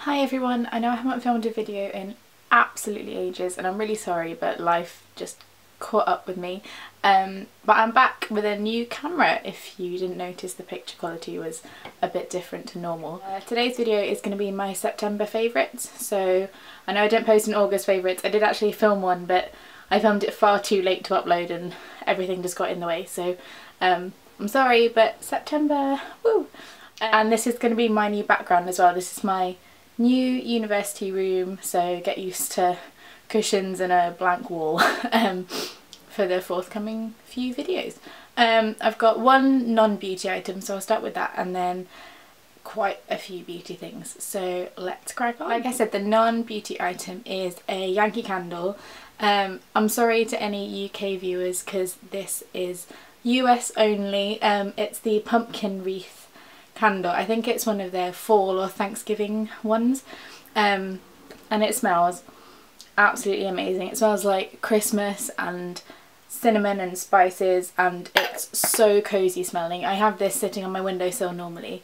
Hi everyone, I know I haven't filmed a video in absolutely ages and I'm really sorry, but life just caught up with me. But I'm back with a new camera. If you didn't notice, the picture quality was a bit different to normal. Today's video is going to be my September favourites. So I know I didn't post an August favourites. I did actually film one, but I filmed it far too late to upload and everything just got in the way. So I'm sorry, but September, woo! And this is going to be my new background as well. This is my new university room, so get used to cushions and a blank wall for the forthcoming few videos. I've got one non-beauty item, so I'll start with that, and then quite a few beauty things, so let's crack on. Like I said, the non-beauty item is a Yankee candle. I'm sorry to any UK viewers because this is US only. It's the pumpkin wreath candle. I think it's one of their fall or Thanksgiving ones, and it smells absolutely amazing. It smells like Christmas and cinnamon and spices, and it's so cozy smelling. I have this sitting on my windowsill normally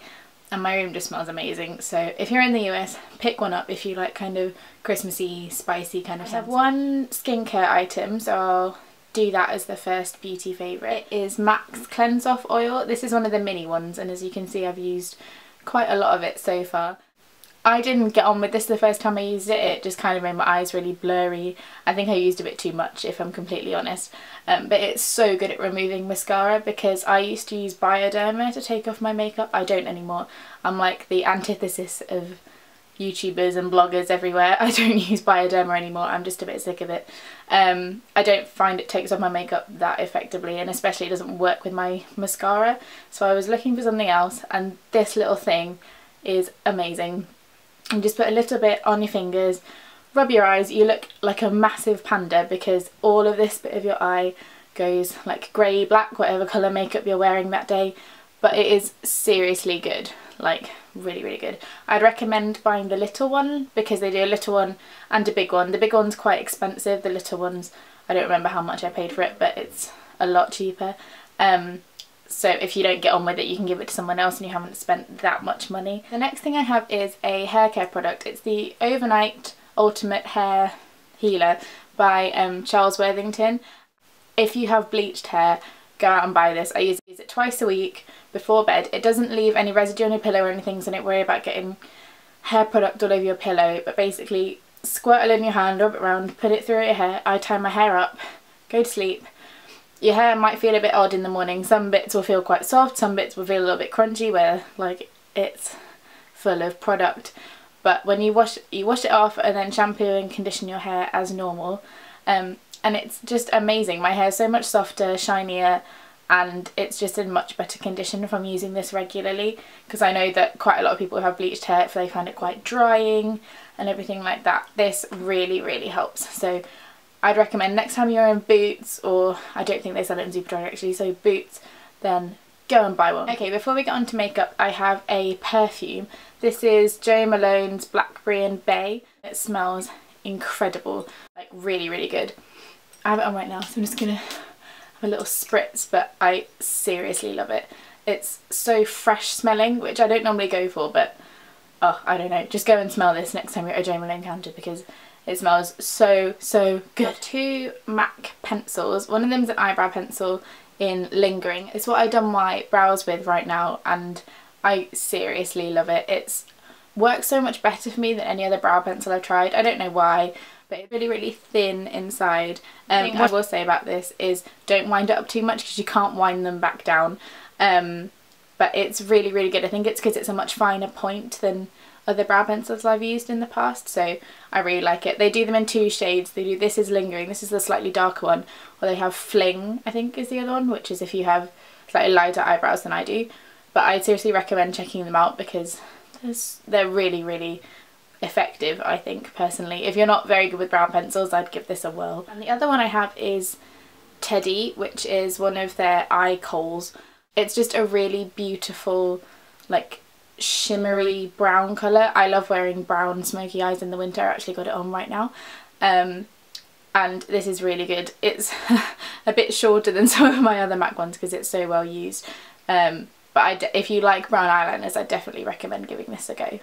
and my room just smells amazing. So if you're in the US, pick one up if you like kind of Christmassy, spicy kind of stuff. I have one skincare item, so I'll do that as the first beauty favourite. It is Mac's Cleanse Off Oil. This is one of the mini ones, and as you can see I've used quite a lot of it so far. I didn't get on with this the first time I used it. It just kind of made my eyes really blurry. I think I used a bit too much, if I'm completely honest. But it's so good at removing mascara, because I used to use Bioderma to take off my makeup. I don't anymore. I'm like the antithesis of YouTubers and bloggers everywhere. I don't use Bioderma anymore. I'm just a bit sick of it. I don't find it takes off my makeup that effectively, and especially it doesn't work with my mascara. So I was looking for something else, and this little thing is amazing. You just put a little bit on your fingers, rub your eyes, you look like a massive panda, because all of this bit of your eye goes like grey, black, whatever colour makeup you're wearing that day. But it is seriously good, like really, really good. I'd recommend buying the little one, because they do a little one and a big one. The big one's quite expensive, the little one's, I don't remember how much I paid for it, but it's a lot cheaper. So if you don't get on with it, you can give it to someone else and you haven't spent that much money. The next thing I have is a hair care product. It's the Overnight Ultimate Hair Healer by Charles Worthington. If you have bleached hair, go out and buy this. I use it twice a week before bed. It doesn't leave any residue on your pillow or anything, so don't worry about getting hair product all over your pillow. But basically, squirt it in your hand, rub it around, put it through your hair. I tie my hair up, go to sleep. Your hair might feel a bit odd in the morning. Some bits will feel quite soft, some bits will feel a little bit crunchy where like it's full of product. But when you wash it off and then shampoo and condition your hair as normal, and it's just amazing. My hair is so much softer, shinier, and it's just in much better condition from using this regularly, because I know that quite a lot of people who have bleached hair, they find it quite drying and everything like that. This really, really helps. So I'd recommend next time you're in Boots, or I don't think they sell it in Superdry actually, so Boots, then go and buy one. Okay, before we get on to makeup, I have a perfume. This is Malone's Blackberry and Bay. It smells incredible, like really, really good. I have it on right now, so I'm just gonna have a little spritz, but I seriously love it. It's so fresh smelling, which I don't normally go for, but oh, I don't know, just go and smell this next time you're at a Jo Malone counter, because it smells so, so good. Two MAC pencils. One of them is an eyebrow pencil in Lingering. It's what I done my brows with right now, and I seriously love it. It's works so much better for me than any other brow pencil I've tried. I don't know why, but it's really, really thin inside. What I will say about this is don't wind it up too much, because you can't wind them back down. But it's really, really good. I think it's because it's a much finer point than other brow pencils I've used in the past, so I really like it. They do them in two shades. They do, this is Lingering, this is the slightly darker one, or they have Fling, I think is the other one, which is if you have slightly lighter eyebrows than I do. But I seriously recommend checking them out, because they're really, really effective, I think, personally. If you're not very good with brow pencils, I'd give this a whirl. And the other one I have is Teddy, which is one of their Eye Khols. It's just a really beautiful, like, shimmery brown colour. I love wearing brown smoky eyes in the winter. I actually got it on right now, and this is really good. It's a bit shorter than some of my other MAC ones because it's so well used, but if you like brown eyeliners, I definitely recommend giving this a go.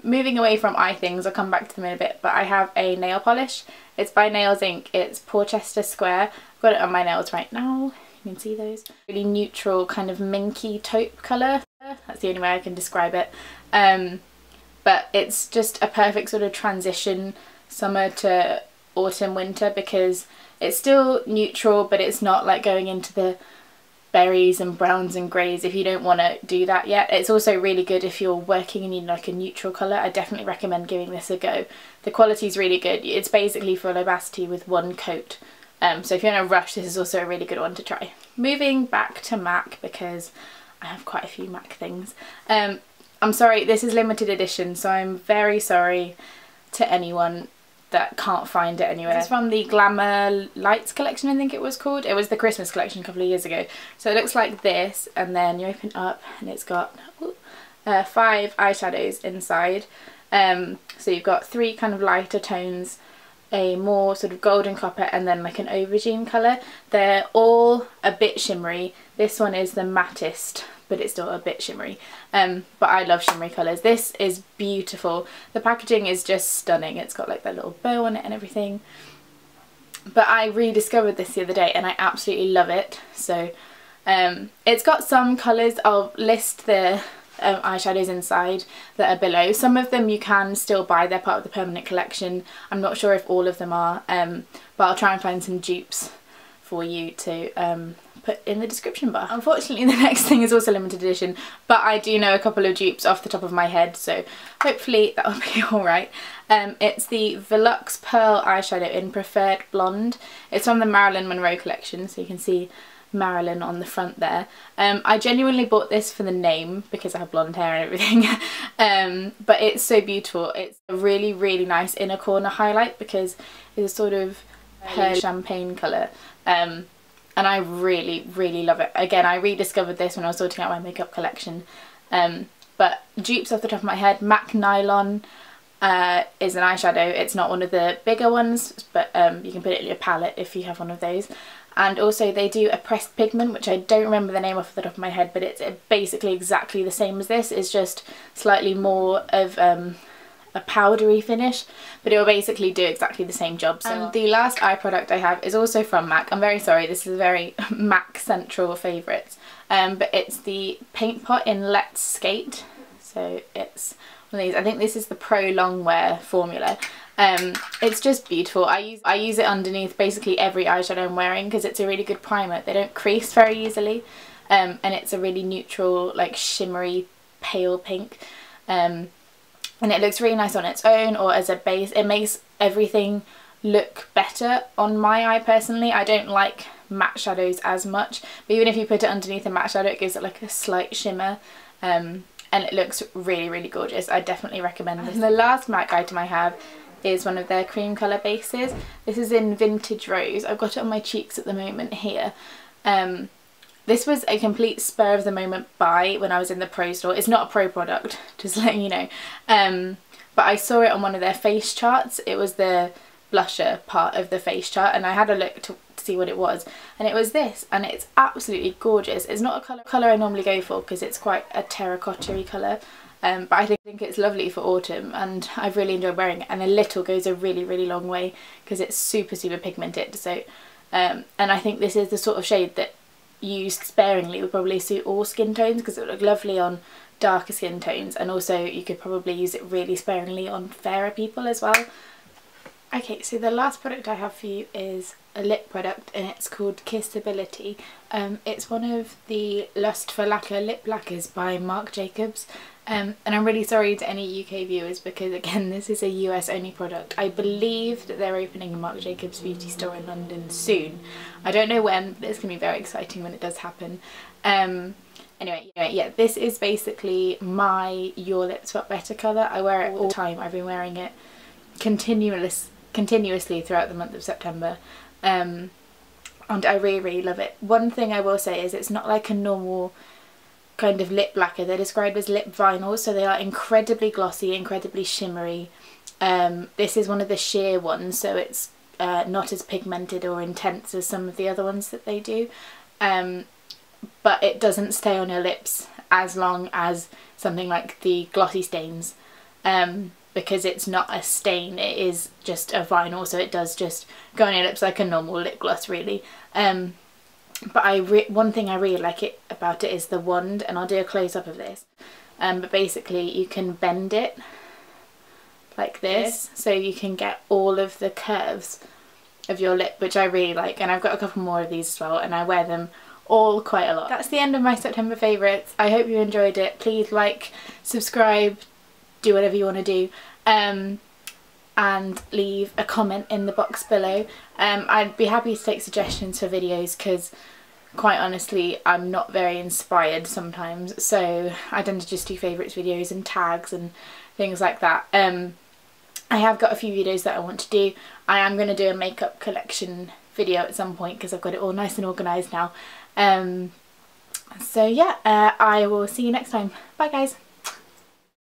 moving away from eye things, I'll come back to them in a bit, but I have a nail polish. It's by Nails Inc. It's Porchester Square. I've got it on my nails right now. You can see those. Really neutral kind of minky taupe colour. That's the only way I can describe it. But it's just a perfect sort of transition summer to autumn winter, because it's still neutral but it's not like going into the berries and browns and greys if you don't want to do that yet. It's also really good if you're working and you need like a neutral colour. I definitely recommend giving this a go. The quality is really good. It's basically full opacity with one coat. So if you're in a rush, this is also a really good one to try. Moving back to MAC, because I have quite a few MAC things. I'm sorry, this is limited edition, so I'm very sorry to anyone that can't find it anywhere. This is from the Glamour Lights collection, I think it was called. It was the Christmas collection a couple of years ago. So it looks like this, and then you open up and it's got 5 eyeshadows inside. So you've got 3 kind of lighter tones, a more sort of golden copper, and then like an aubergine colour. They're all a bit shimmery. This one is the mattest, but it's still a bit shimmery. But I love shimmery colours. This is beautiful. The packaging is just stunning. It's got like that little bow on it and everything. But I rediscovered this the other day and I absolutely love it. So it's got some colours. I'll list the eyeshadows inside that are below. Some of them you can still buy, they're part of the permanent collection. I'm not sure if all of them are, but I'll try and find some dupes for you to put in the description bar. Unfortunately the next thing is also limited edition, but I do know a couple of dupes off the top of my head, so hopefully that'll be alright. It's the Veluxe Pearl eyeshadow in Preferred Blonde. It's from the Marilyn Monroe collection, so you can see Marilyn on the front there. I genuinely bought this for the name because I have blonde hair and everything. But it's so beautiful. It's a really, really nice inner corner highlight because it's a sort of pearly champagne colour. And I really, really love it. Again, I rediscovered this when I was sorting out my makeup collection. But dupes off the top of my head, MAC Nylon is an eyeshadow. It's not one of the bigger ones, but you can put it in your palette if you have one of those. And also they do a pressed pigment, which I don't remember the name off the top of my head, but it's basically exactly the same as this. It's just slightly more of a powdery finish, but it will basically do exactly the same job. And the last eye product I have is also from MAC. I'm very sorry, this is a very MAC central favourite, but it's the paint pot in Let's Skate. So it's one of these. I think this is the Pro Longwear formula. It's just beautiful. I use it underneath basically every eyeshadow I'm wearing because it's a really good primer. They don't crease very easily, and it's a really neutral, like shimmery pale pink. And it looks really nice on its own or as a base. It makes everything look better on my eye personally. I don't like matte shadows as much, but even if you put it underneath a matte shadow, it gives it like a slight shimmer, and it looks really, really gorgeous. I definitely recommend this. And the last MAC item I have is one of their cream colour bases. This is in Vintage Rose. I've got it on my cheeks at the moment here. This was a complete spur of the moment buy when I was in the Pro store. It's not a Pro product, just letting you know. But I saw it on one of their face charts. It was the blusher part of the face chart, and I had a look to see what it was, and it was this, and it's absolutely gorgeous. It's not a colour I normally go for because it's quite a terracotta-y colour, but I think it's lovely for autumn and I've really enjoyed wearing it, and a little goes a really, really long way because it's super, super pigmented. So and I think this is the sort of shade that used sparingly would probably suit all skin tones because it would look lovely on darker skin tones, and also you could probably use it really sparingly on fairer people as well. Okay, so the last product I have for you is a lip product, and it's called Kissability. It's one of the Lust for Lacquer lip lacquers by Marc Jacobs, and I'm really sorry to any UK viewers because again this is a US only product. I believe that they're opening a Marc Jacobs beauty store in London soon. I don't know when, but it's going to be very exciting when it does happen. Anyway, yeah, this is basically my Your Lips But Better colour. I wear it all the time. I've been wearing it continuously throughout the month of September, and I really, really love it. One thing I will say is it's not like a normal kind of lip lacquer. They're described as lip vinyls, so they are incredibly glossy, incredibly shimmery. This is one of the sheer ones, so it's not as pigmented or intense as some of the other ones that they do, but it doesn't stay on your lips as long as something like the glossy stains because it's not a stain, it is just a vinyl, so it does just go on your lips like a normal lip gloss really. But one thing I really like about it is the wand, and I'll do a close-up of this. But basically you can bend it like this, so you can get all of the curves of your lip, which I really like, and I've got a couple more of these as well, and I wear them all quite a lot. That's the end of my September favourites. I hope you enjoyed it. Please like, subscribe, do whatever you want to do, and leave a comment in the box below. I'd be happy to take suggestions for videos, because quite honestly I'm not very inspired sometimes, so I tend to just do favourites videos and tags and things like that. I have got a few videos that I want to do. I am going to do a makeup collection video at some point because I've got it all nice and organised now. So yeah, I will see you next time. Bye guys.